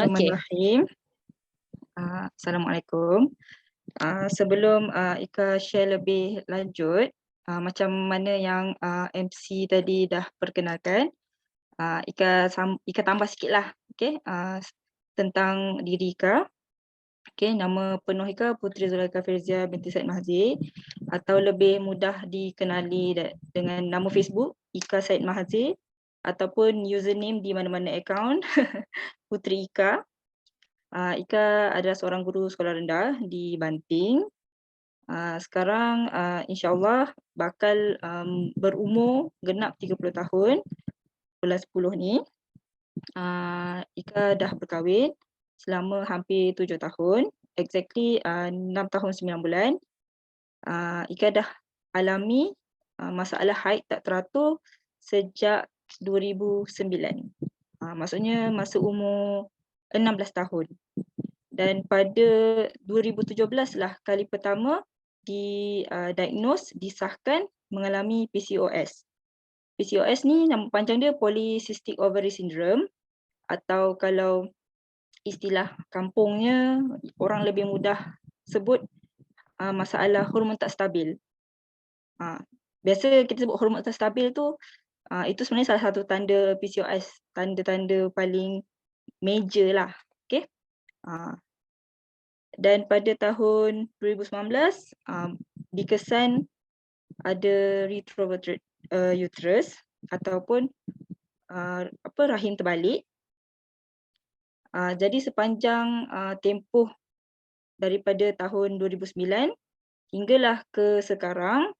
Okey. Bismillahirrahmanirrahim. Assalamualaikum. Sebelum Ika share lebih lanjut, macam mana yang MC tadi dah perkenalkan, Ika tambah sikitlah, okey, tentang diri Ika. Okey, nama penuh Ika Puteri Zulaikha Firzia binti Said Mahzir, atau lebih mudah dikenali dengan nama Facebook Ika Said Mahzir, ataupun username di mana-mana akaun Puteri Ika. Ika adalah seorang guru sekolah rendah di Banting. Sekarang insya-Allah bakal berumur genap 30 tahun bulan 10 ni. Ika dah berkahwin selama hampir 7 tahun, exactly 6 tahun 9 bulan. Ika dah alami masalah haid tak teratur sejak 2009. Maksudnya masa umur 16 tahun. Dan pada 2017 lah kali pertama didiagnose, disahkan mengalami PCOS. PCOS ni nama panjang dia Polycystic Ovary Syndrome, atau kalau istilah kampungnya orang lebih mudah sebut masalah hormon tak stabil. Biasa kita sebut hormon tak stabil tu, itu sebenarnya salah satu tanda PCOS, tanda-tanda paling major lah. Okay? Dan pada tahun 2019 dikesan ada retroverted uterus ataupun rahim terbalik. Jadi sepanjang tempoh daripada tahun 2009 hinggalah ke sekarang,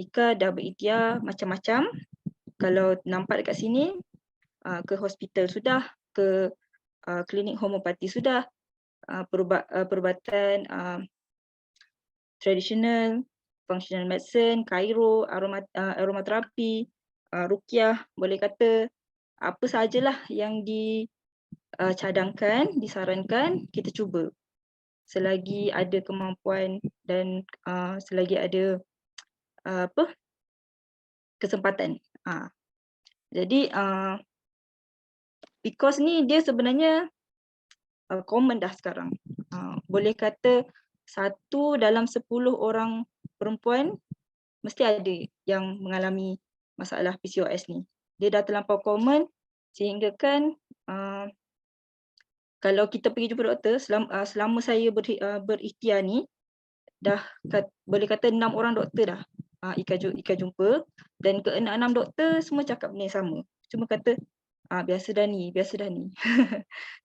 Ika dah berikhtiar macam-macam. Kalau nampak dekat sini, ke hospital sudah, ke klinik homeopati sudah, perubatan tradisional, functional medicine, chiro, aromaterapi, ruqyah, boleh kata apa sahajalah yang dicadangkan, disarankan, kita cuba selagi ada kemampuan dan selagi ada kesempatan. Jadi PCOS ni dia sebenarnya common dah sekarang. Boleh kata 1 dalam 10 orang perempuan mesti ada yang mengalami masalah PCOS ni. Dia dah terlampau common sehingga kan kalau kita pergi jumpa doktor, selama saya berikhtiar ni, boleh kata 6 orang doktor dah Ika jumpa, dan ke-6 doktor semua cakap benda yang sama. Cuma kata biasa dah ni.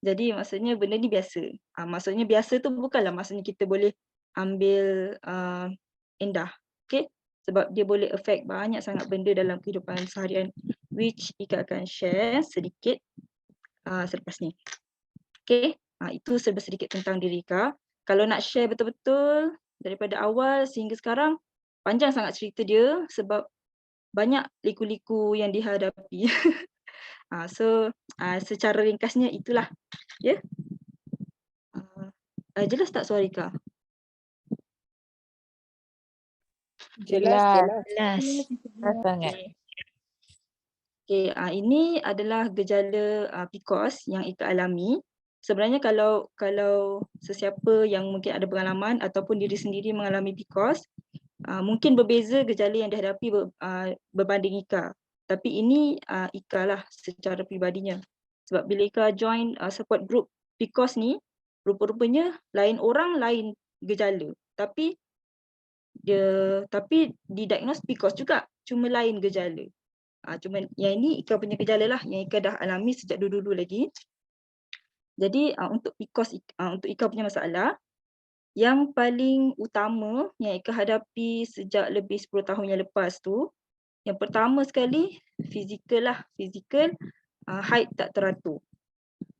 Jadi maksudnya benda ni biasa. Maksudnya biasa tu bukanlah maksudnya kita boleh ambil endah. Okay? Sebab dia boleh affect banyak sangat benda dalam kehidupan seharian, which Ika akan share sedikit selepas ni. Okay? Itu sedikit tentang diri Ika. Kalau nak share betul-betul daripada awal sehingga sekarang, panjang sangat cerita dia sebab banyak liku-liku yang dihadapi. So secara ringkasnya itulah. Ya. Jelas tak suara Ika? Jelas. Jelas sangat. Okay, ini adalah gejala PCOS yang Ika alami. Sebenarnya kalau sesiapa yang mungkin ada pengalaman ataupun diri sendiri mengalami PCOS, mungkin berbeza gejala yang dihadapi berbanding Ika. Tapi ini Ika lah secara peribadinya. Sebab bila Ika join support group PCOS ni, rupa-rupanya lain orang lain gejala. Tapi didiagnose PCOS juga, cuma lain gejala. Cuma yang ini Ika punya gejala lah yang Ika dah alami sejak dulu-dulu lagi. Jadi untuk PCOS, untuk Ika punya masalah, yang paling utama yang Ika hadapi sejak lebih 10 tahun yang lepas tu, yang pertama sekali fizikal lah, haid tak teratur.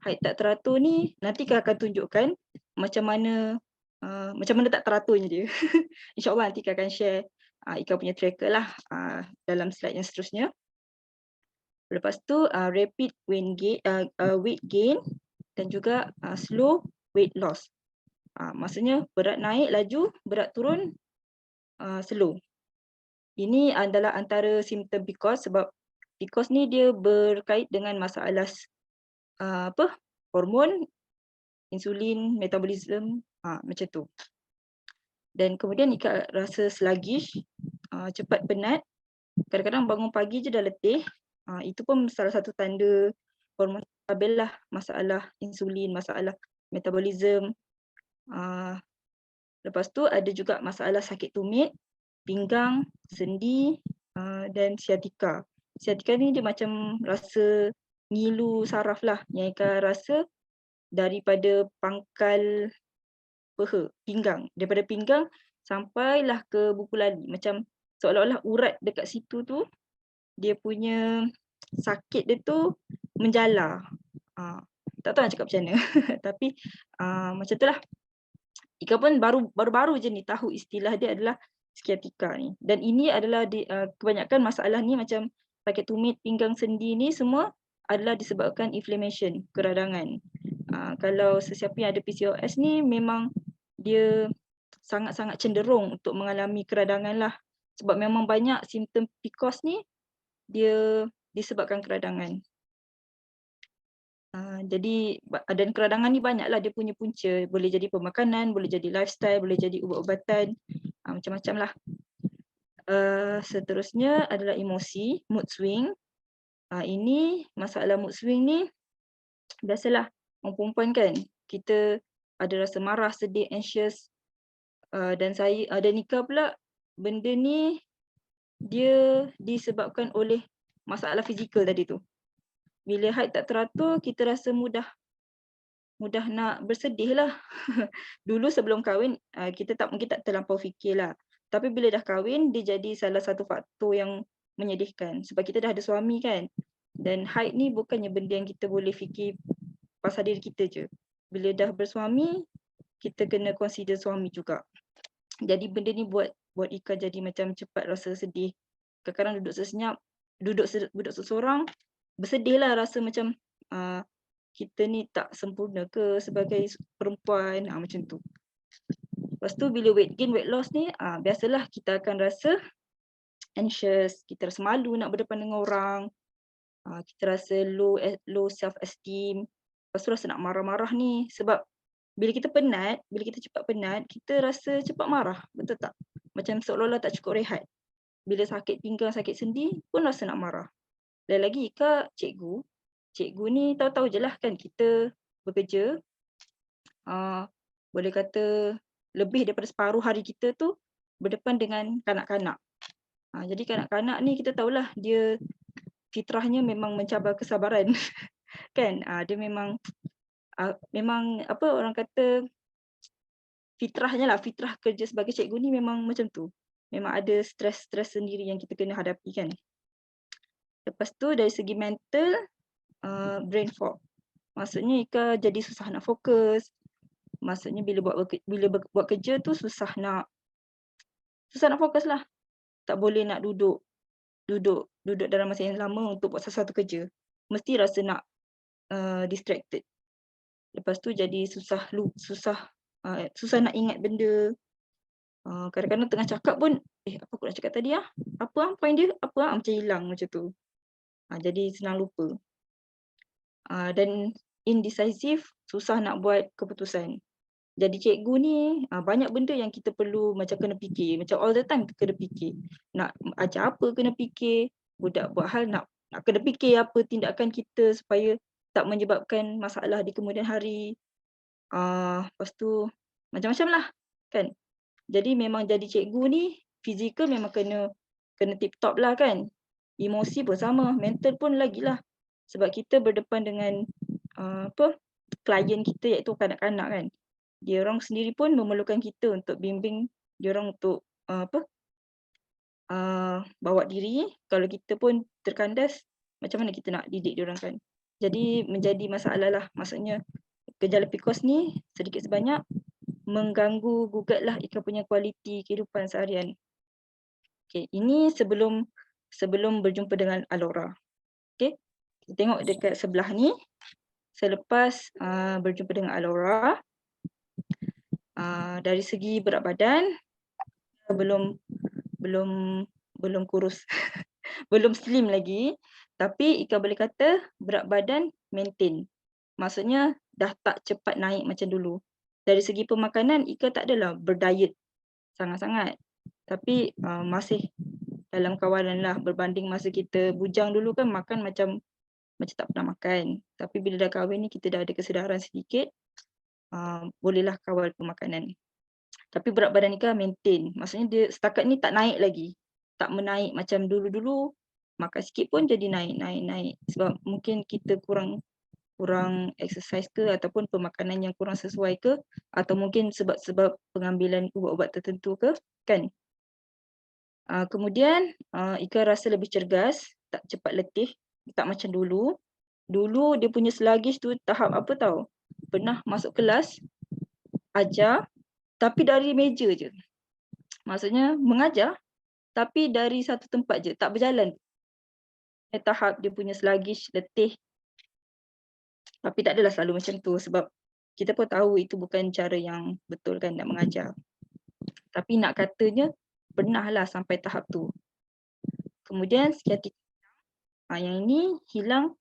Haid tak teratur ni nanti Ika akan tunjukkan macam mana tak teraturnya dia. InsyaAllah nanti Ika akan share Ika punya tracker lah dalam slide yang seterusnya. Lepas tu rapid weight gain dan juga slow weight loss. Maksudnya berat naik laju, berat turun slow. Ini adalah antara simptom PCOS sebab PCOS ni dia berkait dengan masalah hormon, insulin, metabolism, macam tu. Dan kemudian Ika rasa sluggish, cepat penat, kadang-kadang bangun pagi je dah letih. Itu pun salah satu tanda hormon stabil lah, masalah insulin, masalah metabolism. Lepas tu ada juga masalah sakit tumit, pinggang, sendi dan sciatica. Sciatica ni dia macam rasa ngilu saraf lah, yang Ika rasa daripada pangkal peha, pinggang. Daripada pinggang sampailah ke buku lali. Macam seolah-olah urat dekat situ tu, dia punya sakit dia tu menjala. Tak tahu nak cakap macam mana. Tapi macam tu lah. Ika pun baru-baru je ni tahu istilah dia adalah sciatica ni. Dan ini adalah kebanyakan masalah ni macam sakit tumit, pinggang, sendi ni semua adalah disebabkan inflammation, keradangan. Kalau sesiapa yang ada PCOS ni memang dia sangat-sangat cenderung untuk mengalami keradangan lah. Sebab memang banyak simptom PCOS ni dia disebabkan keradangan. Jadi dan keradangan ni banyaklah dia punya punca. Boleh jadi pemakanan, boleh jadi lifestyle, boleh jadi ubat-ubatan, macam-macam lah. Seterusnya adalah emosi, mood swing. Ini masalah mood swing ni biasalah orang perempuan kan, kita ada rasa marah, sedih, anxious. Dan Nika pula benda ni dia disebabkan oleh masalah fizikal tadi tu. Bila haid tak teratur, kita rasa mudah nak bersedih lah. Dulu sebelum kahwin, kita mungkin tak terlampau fikirlah. Tapi bila dah kahwin, dia jadi salah satu faktor yang menyedihkan. Sebab kita dah ada suami kan. Dan haid ni bukannya benda yang kita boleh fikir pasal diri kita je. Bila dah bersuami, kita kena consider suami juga. Jadi benda ni buat Ika jadi macam cepat rasa sedih. Kadang-kadang duduk sesenyap, duduk seseorang, bersedih lah, rasa macam kita ni tak sempurna ke sebagai perempuan, macam tu. Lepas tu bila weight gain, weight loss ni, biasalah kita akan rasa anxious, kita rasa malu nak berdepan dengan orang, kita rasa low self esteem, lepas tu rasa nak marah-marah ni. Sebab bila kita penat, bila kita cepat penat, kita rasa cepat marah, betul tak? Macam seolah-olah tak cukup rehat. Bila sakit pinggang, sakit sendi pun rasa nak marah. Dan lagi Ika cikgu ni tahu-tahu je lah kan, kita bekerja, boleh kata lebih daripada separuh hari kita tu berdepan dengan kanak-kanak. Jadi kanak-kanak ni kita tahulah dia fitrahnya memang mencabar kesabaran. Kan, dia memang apa orang kata, fitrahnya lah, fitrah kerja sebagai cikgu ni memang macam tu. Memang ada stres-stres sendiri yang kita kena hadapi kan. Lepas tu dari segi mental, brain fog. Maksudnya Ika jadi susah nak fokus. Maksudnya bila buat kerja tu susah nak fokus lah. Tak boleh nak duduk dalam masa yang lama untuk buat sesuatu kerja. Mesti rasa nak distracted. Lepas tu jadi susah nak ingat benda. Kadang-kadang tengah cakap pun, apa aku nak cakap tadi apa point dia? Macam hilang macam tu. Jadi senang lupa. Dan indecisive, susah nak buat keputusan. Jadi cikgu ni banyak benda yang kita perlu macam kena fikir. Macam all the time kita kena fikir. Nak ajar apa kena fikir. Budak buat hal nak kena fikir apa tindakan kita supaya tak menyebabkan masalah di kemudian hari. Lepas tu macam-macam lah kan. Jadi memang jadi cikgu ni fizikal memang kena tip top lah kan. Emosi pun sama, mental pun lagilah. Sebab kita berdepan dengan klien kita iaitu kanak-kanak kan. Dia orang sendiri pun memerlukan kita untuk bimbing dia orang untuk bawa diri. Kalau kita pun terkandas, macam mana kita nak didik dia orang kan. Jadi menjadi masalah lah. Maksudnya gejala PCOS ni sedikit sebanyak mengganggu gugatlah Ika punya kualiti kehidupan seharian. Okay, ini sebelum berjumpa dengan Alora. Okay, kita tengok dekat sebelah ni. Selepas berjumpa dengan Alora, dari segi berat badan belum kurus, belum slim lagi, tapi Ika boleh kata berat badan maintain. Maksudnya dah tak cepat naik macam dulu. Dari segi pemakanan, Ika tak adalah berdiet sangat-sangat. Tapi masih dalam kawalan lah, berbanding masa kita bujang dulu kan makan macam tak pernah makan. Tapi bila dah kahwin ni kita dah ada kesedaran sedikit, bolehlah kawal pemakanan. Tapi berat badan Ika maintain. Maksudnya dia setakat ni tak naik lagi. Tak menaik macam dulu-dulu, makan sikit pun jadi naik. Sebab mungkin kita kurang exercise ke, ataupun pemakanan yang kurang sesuai ke, atau mungkin sebab pengambilan ubat-ubat tertentu ke, kan. Kemudian Ika rasa lebih cergas, tak cepat letih, tak macam dulu. Dulu dia punya sluggish tu tahap apa tahu? Pernah masuk kelas, ajar, tapi dari meja je. Maksudnya mengajar, tapi dari satu tempat je, tak berjalan. Tahap dia punya sluggish, letih. Tapi tak adalah selalu macam tu, sebab kita pun tahu itu bukan cara yang betul kan nak mengajar. Tapi nak katanya pernahlah sampai tahap tu. Kemudian psikiatrik yang ini hilang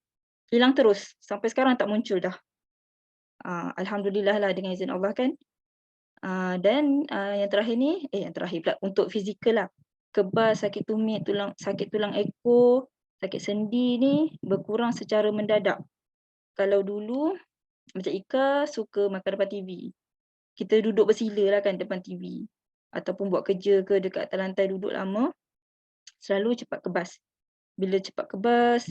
terus sampai sekarang tak muncul dah. Alhamdulillah lah dengan izin Allah kan. Dan yang terakhir ni, yang terakhir pula untuk fizikal lah. Kebas, sakit tumit, sakit tulang ekor, sakit sendi ni berkurang secara mendadak. Kalau dulu macam Ika suka makan depan TV. Kita duduk bersila lah kan depan TV. Ataupun buat kerja ke dekat atas lantai duduk lama, selalu cepat kebas. Bila cepat kebas,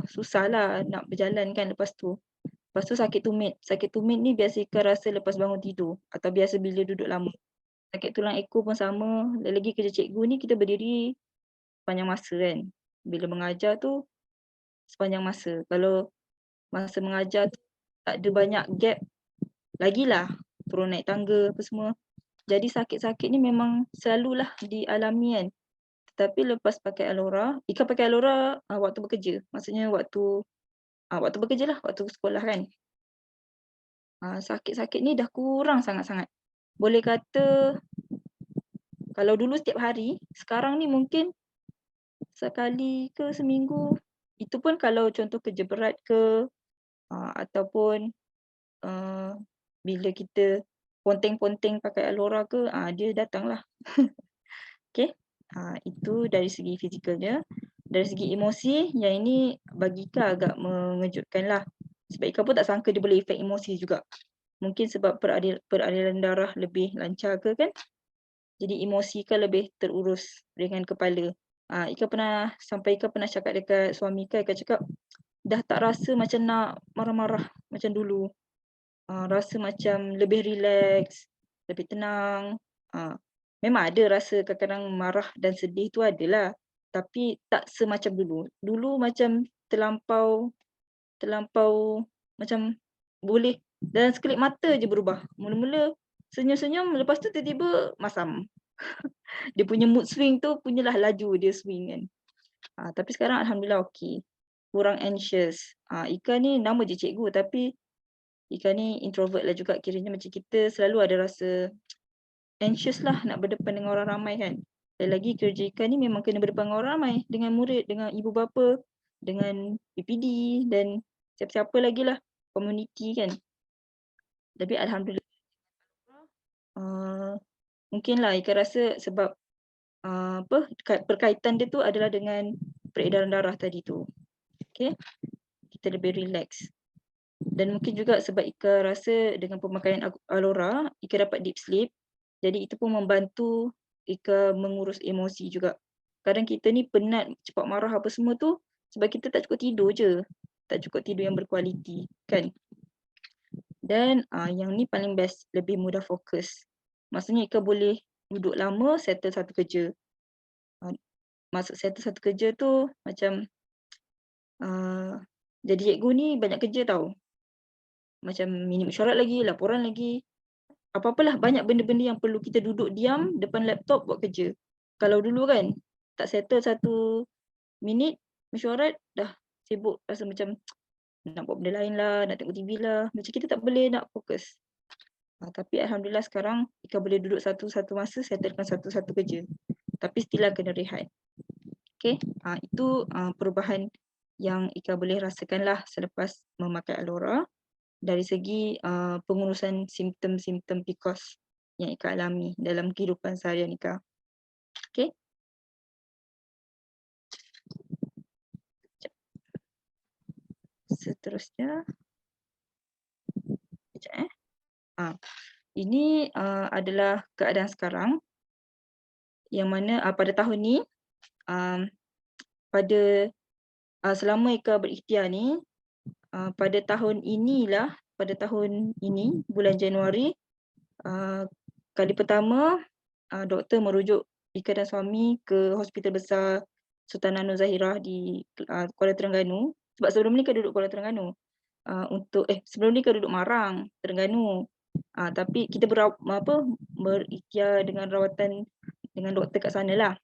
susahlah nak berjalan kan lepas tu. Lepas tu sakit tumit. Sakit tumit ni biasa Ika rasa lepas bangun tidur atau biasa bila duduk lama. Sakit tulang ekor pun sama. Lagi kerja cikgu ni kita berdiri sepanjang masa kan. Bila mengajar tu sepanjang masa. Kalau masa mengajar tu tak ada banyak gap, lagilah turun naik tangga apa semua. Jadi sakit-sakit ni memang selalulah dialami kan. Tetapi lepas pakai Alora, Ika pakai Alora waktu bekerja. Maksudnya waktu bekerja lah, waktu sekolah kan. Sakit-sakit ni dah kurang sangat-sangat. Boleh kata kalau dulu setiap hari, sekarang ni mungkin sekali ke seminggu. Itu pun kalau contoh kerja berat ke, ataupun bila kita ponteng-ponteng pakai Alora ke, dia datanglah. Okay, itu dari segi fizikalnya. Dari segi emosi, yang ini bagi Ika agak mengejutkan lah. Sebab Ika pun tak sangka dia boleh efek emosi juga. Mungkin sebab peraliran darah lebih lancar ke kan. Jadi emosi Ika lebih terurus dengan kepala. Ika pernah cakap dekat suami Ika cakap dah tak rasa macam nak marah-marah macam dulu. Rasa macam lebih relax, lebih tenang. Memang ada rasa kadang-kadang marah dan sedih tu adalah, tapi tak semacam dulu. Dulu macam terlampau macam boleh dalam sekelip mata je berubah. Mula-mula senyum-senyum, lepas tu tiba-tiba masam. Dia punya mood swing tu punyalah laju dia swing kan. Tapi sekarang alhamdulillah okey. Kurang anxious. Ika ni nama je cikgu tapi Ika ni introvert lah juga, kiranya macam kita selalu ada rasa anxious lah nak berdepan dengan orang ramai kan. Dan lagi kerja Ika ni memang kena berdepan dengan orang ramai, dengan murid, dengan ibu bapa, dengan PPD dan siapa-siapa lagi lah, community kan. Tapi alhamdulillah mungkinlah Ika rasa sebab perkaitan dia tu adalah dengan peredaran darah tadi tu. Okay, kita lebih relax. Dan mungkin juga sebab Ika rasa dengan pemakaian Alora, Ika dapat deep sleep. Jadi itu pun membantu Ika mengurus emosi juga. Kadang kita ni penat, cepat marah apa semua tu sebab kita tak cukup tidur je. Tak cukup tidur yang berkualiti kan. Dan yang ni paling best, lebih mudah fokus. Maksudnya Ika boleh duduk lama settle satu kerja. Masuk settle satu kerja tu macam jadi cikgu ni banyak kerja tau. Macam minit mesyuarat lagi, laporan lagi. Apa-apalah banyak benda-benda yang perlu kita duduk diam depan laptop buat kerja. Kalau dulu kan tak settle satu minit mesyuarat dah sibuk, rasa macam nak buat benda lain lah, nak tengok TV lah. Macam kita tak boleh nak fokus. Tapi alhamdulillah sekarang Ika boleh duduk satu-satu masa settlekan satu-satu kerja. Tapi still lah kena rehat. Okay, itu perubahan yang Ika boleh rasakan lah selepas memakai Alora. dari segi pengurusan simptom-simptom PCOS yang Ika alami dalam kehidupan seharian Ika. Okay. Seterusnya, ini adalah keadaan sekarang yang mana pada tahun ni, pada selama Ika berikhtiar ni, pada tahun ini bulan Januari, kali pertama doktor merujuk Ika dan suami ke Hospital Besar Sultanah Nur Zahirah di Kuala Terengganu. Sebab sebelum ni Ika duduk Kuala Terengganu. Sebelum ni Ika duduk Marang, Terengganu. Tapi kita berikhtiar dengan rawatan dengan doktor kat sana lah.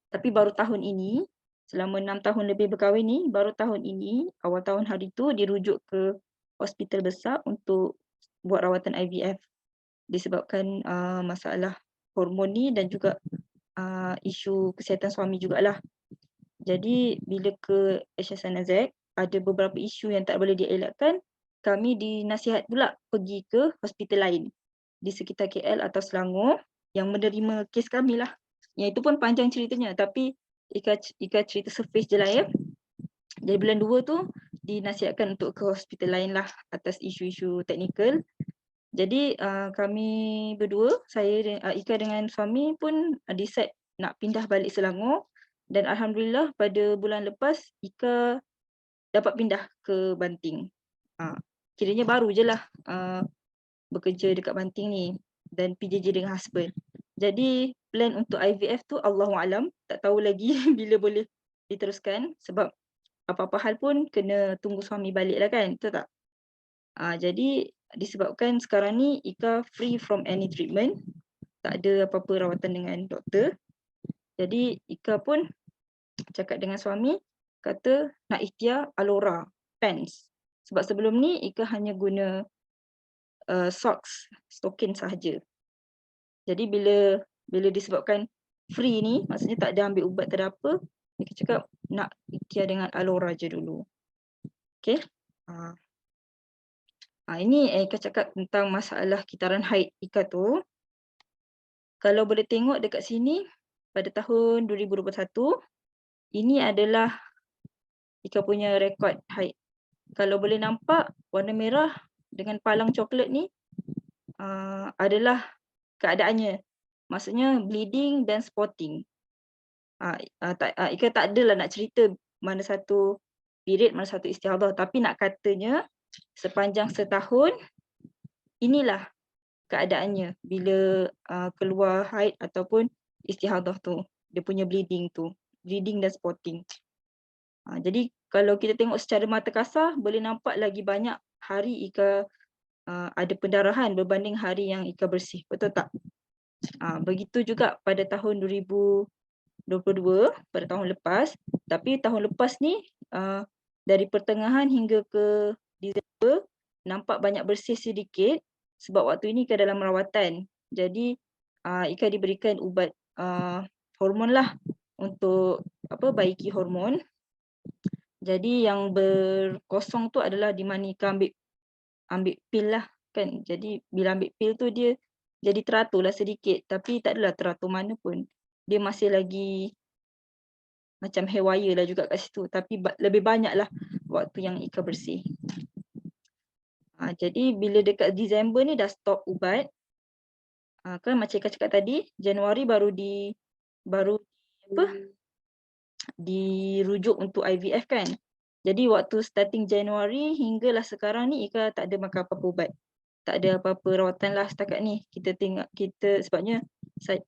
Tapi baru tahun ini, selama 6 tahun lebih berkahwin ni, baru tahun ini, awal tahun hari tu dirujuk ke hospital besar untuk buat rawatan IVF. Disebabkan masalah hormon ni dan juga isu kesihatan suami jugalah. Jadi bila ke HSNZ, ada beberapa isu yang tak boleh dielakkan, kami dinasihat pula pergi ke hospital lain di sekitar KL atau Selangor yang menerima kes kami lah. Yang itu pun panjang ceritanya, tapi Ika cerita surface je lah ya. Jadi bulan 2 tu dinasihatkan untuk ke hospital lain lah atas isu-isu teknikal. Jadi kami berdua, Ika dengan suami pun decide nak pindah balik Selangor. Dan Alhamdulillah pada bulan lepas Ika dapat pindah ke Banting. Kiranya baru je lah bekerja dekat Banting ni dan PJJ dengan husband. Jadi plan untuk IVF tu Allahualam, tak tahu lagi bila boleh diteruskan sebab apa-apa hal pun kena tunggu suami balik lah kan, betul tak? Jadi disebabkan sekarang ni Ika free from any treatment, tak ada apa-apa rawatan dengan doktor. Jadi Ika pun cakap dengan suami, kata nak ikhtiar Alora pants. Sebab sebelum ni Ika hanya guna socks, stokin sahaja. Jadi bila disebabkan free ni, maksudnya tak ada ambil ubat, tak ada apa, Ika cakap nak ikhtiar dengan Alora je dulu. Okay. Ini Ika cakap tentang masalah kitaran haid Ika tu. Kalau boleh tengok dekat sini, pada tahun 2021, ini adalah Ika punya rekod haid. Kalau boleh nampak warna merah dengan palang coklat ni adalah keadaannya. Maksudnya bleeding dan spotting. Ika tak adalah nak cerita mana satu period, mana satu istihadah. Tapi nak katanya sepanjang setahun inilah keadaannya bila keluar haid ataupun istihadah tu. Dia punya bleeding tu. Bleeding dan spotting. Jadi kalau kita tengok secara mata kasar, boleh nampak lagi banyak hari Ika ada pendarahan berbanding hari yang Ika bersih. Betul tak? Begitu juga pada tahun 2022, pada tahun lepas. Tapi tahun lepas ni, dari pertengahan hingga ke Disember, nampak banyak bersih sedikit sebab waktu ini Ika dalam rawatan. Jadi Ika diberikan ubat hormon lah untuk baiki hormon. Jadi yang berkosong tu adalah di mana Ika ambil pil lah kan. Jadi bila ambil pil tu dia jadi teratur lah sedikit, tapi tak adalah teratur mana pun. Dia masih lagi macam hairwire lah juga kat situ, tapi lebih banyak lah waktu yang Ika bersih. Jadi bila dekat Disember ni dah stop ubat, kan macam Ika cakap tadi, Januari baru dirujuk untuk IVF kan. Jadi waktu starting Januari hinggalah sekarang ni Ika tak ada makan apa-apa ubat. Tak ada apa-apa rawatan lah setakat ni. Sebabnya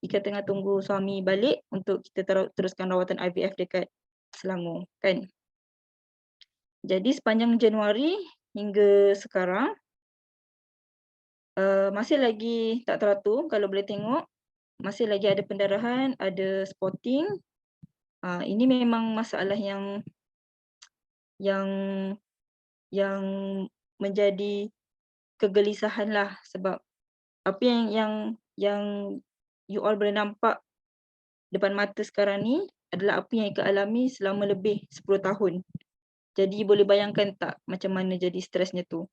Ika tengah tunggu suami balik untuk kita teruskan rawatan IVF dekat Selangor kan. Jadi sepanjang Januari hingga sekarang masih lagi tak teratur. Kalau boleh tengok, masih lagi ada pendarahan, ada spotting. Ini memang masalah yang menjadi kegelisahan lah, sebab apa yang you all boleh nampak depan mata sekarang ni adalah apa yang Ika alami selama lebih 10 tahun. Jadi boleh bayangkan tak macam mana jadi stresnya tu.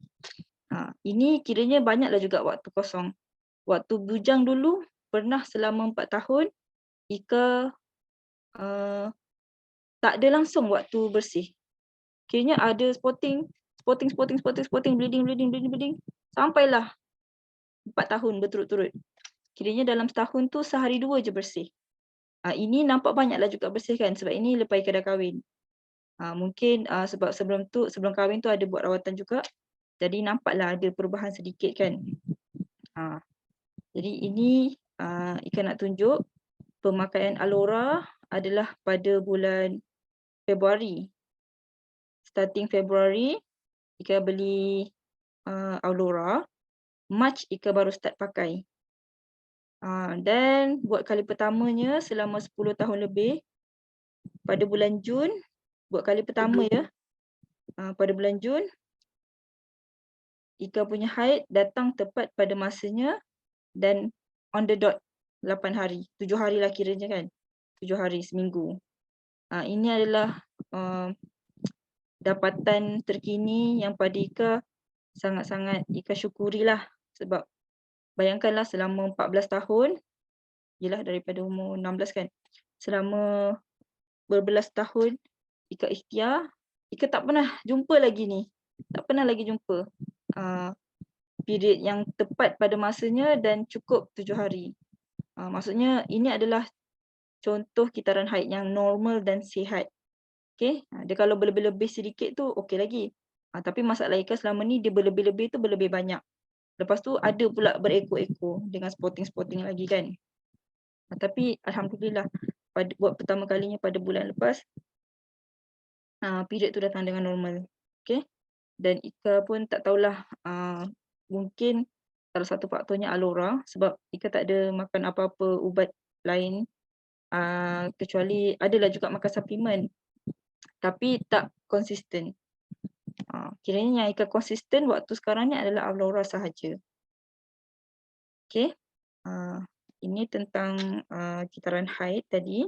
Ini kiranya banyaklah juga waktu kosong. Waktu bujang dulu pernah selama 4 tahun Ika tak ada langsung waktu bersih. Kiranya ada spotting, bleeding, sampailah 4 tahun berturut-turut. Kiranya dalam setahun tu sehari 2 je bersih. Ini nampak banyaklah juga bersih kan, sebab ini lepas Ika dah kahwin. Mungkin sebab sebelum kahwin tu ada buat rawatan juga, jadi nampaklah ada perubahan sedikit kan. Jadi ini Ika nak tunjuk pemakaian Alora adalah pada bulan Februari. Starting Februari, Ika beli Alora. March Ika baru start pakai. Dan buat kali pertamanya selama 10 tahun lebih, pada bulan Jun, buat kali pertama ya, pada bulan Jun, Ika punya haid datang tepat pada masanya dan on the dot 8 hari, 7 hari lah kiranya kan, 7 hari seminggu. Ini adalah dapatan terkini yang pada Ika sangat-sangat Ika syukurilah, sebab bayangkanlah selama 14 tahun, yelah daripada umur 16 kan, selama berbelas tahun Ika ikhtiar, Ika tak pernah jumpa lagi ni, tak pernah lagi jumpa period yang tepat pada masanya dan cukup 7 hari. Maksudnya ini adalah contoh kitaran haid yang normal dan sihat. Okay, dia kalau berlebih-lebih sedikit tu okey lagi. Tapi masalah Ika selama ni dia berlebih-lebih tu berlebih banyak. Lepas tu ada pula berekor-ekor dengan spotting-spotting lagi kan. Tapi alhamdulillah buat pertama kalinya pada bulan lepas, period tu datang dengan normal. Okay. Dan Ika pun tak tahulah, mungkin salah satu faktornya Alora, sebab Ika tak ada makan apa-apa ubat lain, kecuali adalah juga makan suplemen, tapi tak konsisten. Kiranya yang Ika konsisten waktu sekarang ni adalah Alora sahaja. Okay. Ini tentang kitaran haid tadi.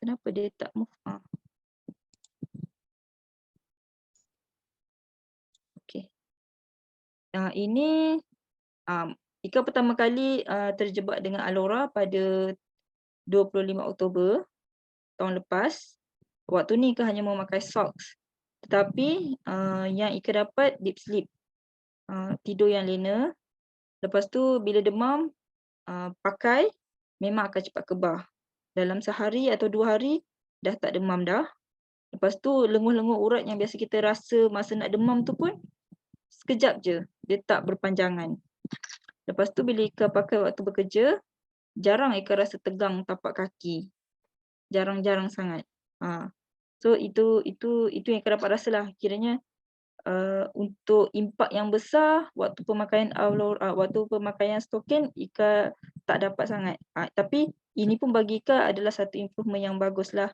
Kenapa dia tak move? Okay. Ini Ika pertama kali terjebak dengan Alora pada 25 Oktober tahun lepas. Waktu ni Ika hanya memakai socks. Tetapi yang Ika dapat deep sleep. Tidur yang lena. Lepas tu bila demam, pakai memang akan cepat kebah. Dalam sehari atau 2 hari dah tak demam dah. Lepas tu lenguh-lenguh urat yang biasa kita rasa masa nak demam tu pun sekejap je, dia tak berpanjangan. Lepas tu bila Ika pakai waktu bekerja, jarang Ika rasa tegang tapak kaki. Jarang-jarang sangat. So itu yang Ika dapat rasalah. Kiranya untuk impak yang besar waktu pemakaian waktu pemakaian stokin Ika tak dapat sangat. Tapi ini pun bagi Ika adalah satu improvement yang baguslah,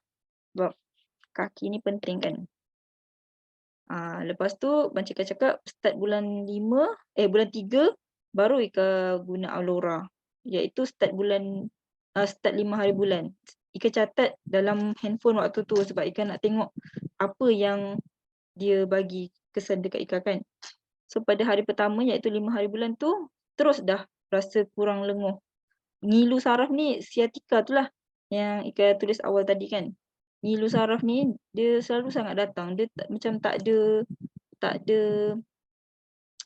sebab kaki ni penting kan. Lepas tu macam Ika cakap, start bulan 3 baru Ika guna Alora, iaitu start 5 hari bulan. Ika catat dalam handphone waktu tu sebab Ika nak tengok apa yang dia bagi kesan dekat Ika kan. So pada hari pertama iaitu 5 hari bulan tu, terus dah rasa kurang lenguh. Ngilu saraf ni sciatica tu lah yang Ika tulis awal tadi kan. Ngilu saraf ni dia selalu sangat datang. Dia macam tak ada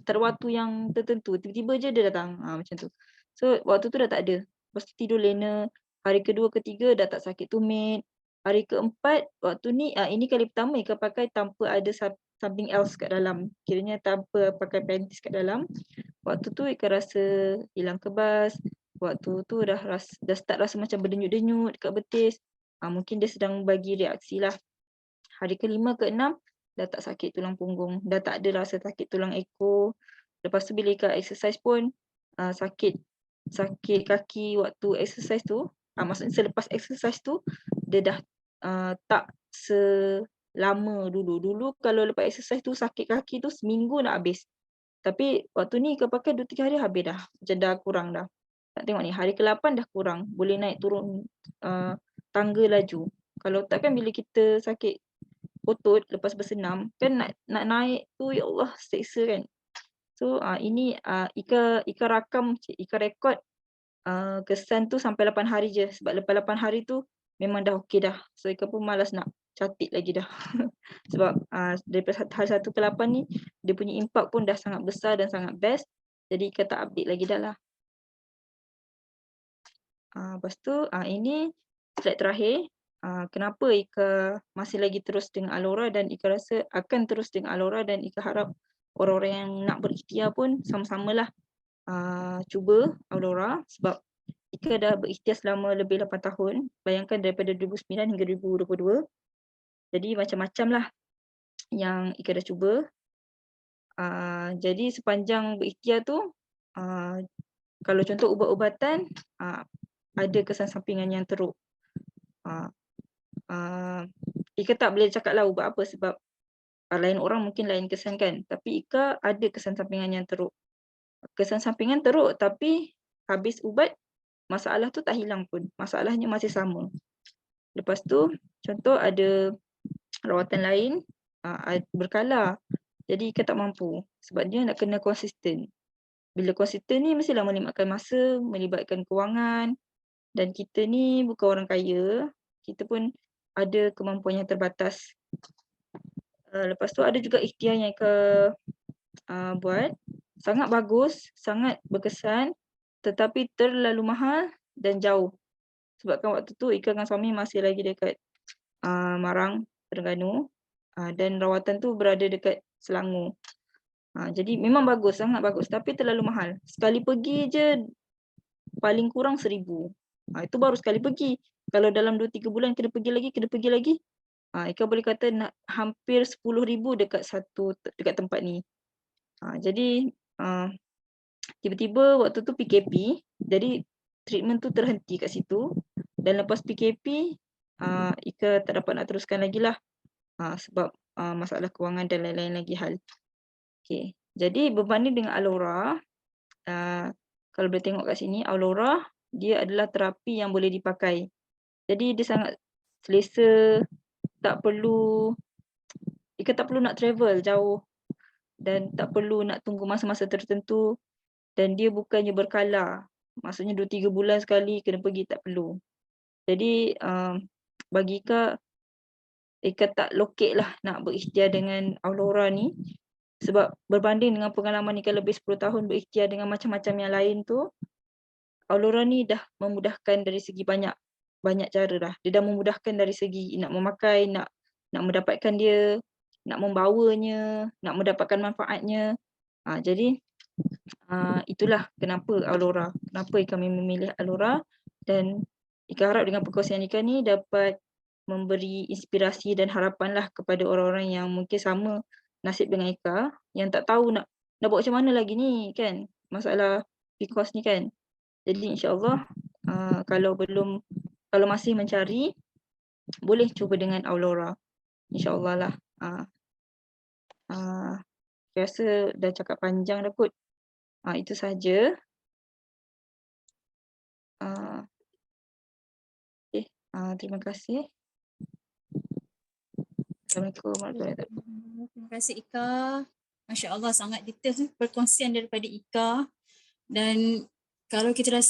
waktu yang tertentu. Tiba-tiba je dia datang. Macam tu. So waktu tu dah tak ada. Lepas tu tidur lena. Hari kedua, ketiga dah tak sakit tumit. Hari keempat waktu ni, ini kali pertama Ika pakai tanpa ada something else kat dalam. Kiranya tanpa pakai panties kat dalam. Waktu tu Ika rasa hilang kebas. Waktu tu dah start rasa macam berdenyut-denyut dekat betis. Mungkin dia sedang bagi reaksi lah. Hari ke-5, ke-6 dah tak sakit tulang punggung. Dah tak ada rasa sakit tulang ekor. Lepas tu bila Ika exercise pun sakit kaki waktu exercise tu. Maksudnya selepas exercise tu dia dah tak selama dulu. Dulu kalau lepas exercise tu sakit kaki tu seminggu nak habis. Tapi waktu ni Ika pakai 2-3 hari habis dah. Macam dah kurang dah. Tak tengok ni, hari ke-8 dah kurang, boleh naik turun tangga laju. Kalau tak kan bila kita sakit otot lepas bersenam kan nak naik tu ya Allah seksa kan. So ini Ika rakam, Ika rekod kesan tu sampai 8 hari je, sebab lepas 8 hari tu memang dah okey dah. So Ika pun malas nak catit lagi dah. Sebab daripada hari 1 ke 8 ni dia punya impak pun dah sangat besar dan sangat best. Jadi Ika tak update lagi dah lah. Lepas tu ini slide terakhir. Kenapa Ika masih lagi terus dengan Alora dan Ika rasa akan terus dengan Alora, dan Ika harap orang-orang yang nak berikhtiar pun sama-samalah cuba Alora, sebab Ika dah berikhtiar selama lebih 8 tahun. Bayangkan daripada 2009 hingga 2022. Jadi macam-macam lah yang Ika dah cuba. Jadi sepanjang berikhtiar tu, kalau contoh ubat-ubatan, ada kesan sampingan yang teruk. Ika tak boleh cakap lah ubat apa, sebab lain orang mungkin lain kesan kan. Tapi Ika ada kesan sampingan yang teruk. Kesan sampingan teruk tapi habis ubat, masalah tu tak hilang pun. Masalahnya masih sama. Lepas tu, contoh ada rawatan lain berkala. Jadi Ika tak mampu sebab dia nak kena konsisten. Bila konsisten ni mestilah melibatkan masa, melibatkan kewangan, dan kita ni bukan orang kaya, kita pun ada kemampuan yang terbatas. Lepas tu ada juga ikhtiar yang Ika buat, sangat bagus, sangat berkesan, tetapi terlalu mahal dan jauh. Sebabkan waktu tu Ika dengan suami masih lagi dekat Marang, Terengganu, dan rawatan tu berada dekat Selangor. Jadi memang bagus, sangat bagus, tapi terlalu mahal. Sekali pergi je paling kurang 1,000. Itu baru sekali pergi. Kalau dalam 2-3 bulan kena pergi lagi, Ika boleh kata nak hampir 10,000 dekat tempat ni. Jadi tiba-tiba waktu tu PKP, jadi treatment tu terhenti kat situ. Dan lepas PKP, Ika tak dapat nak teruskan lagi lah, sebab masalah kewangan dan lain-lain lagi hal. Okay. Jadi berbanding dengan Alora, kalau boleh tengok kat sini, Alora dia adalah terapi yang boleh dipakai. Jadi dia sangat selesa, Ika tak perlu nak travel jauh dan tak perlu nak tunggu masa-masa tertentu, dan dia bukannya berkala. Maksudnya 2-3 bulan sekali kena pergi, tak perlu. Jadi bagi Ika tak lokek lah nak berikhtiar dengan Alora ni, sebab berbanding dengan pengalaman Ika lebih 10 tahun berikhtiar dengan macam-macam yang lain tu, Alora ni dah memudahkan dari segi banyak cara dah. Dia dah memudahkan dari segi nak memakai, nak mendapatkan dia, nak membawanya, nak mendapatkan manfaatnya. Jadi itulah kenapa Alora. Kenapa Ika memilih Alora, dan Ika harap dengan perkongsian Ika ni dapat memberi inspirasi dan harapan lah kepada orang-orang yang mungkin sama nasib dengan Ika, yang tak tahu nak buat macam mana lagi ni kan, masalah PCOS ni kan. Jadi insya-Allah kalau masih mencari, boleh cuba dengan Alora. InsyaAllah lah. Rasa dah cakap panjang dah kot. Itu saja. Terima kasih. Assalamualaikum warahmatullahi wabarakatuh. Terima kasih Ika. Masya Allah sangat detail perkongsian daripada Ika. Dan kalau kita rasa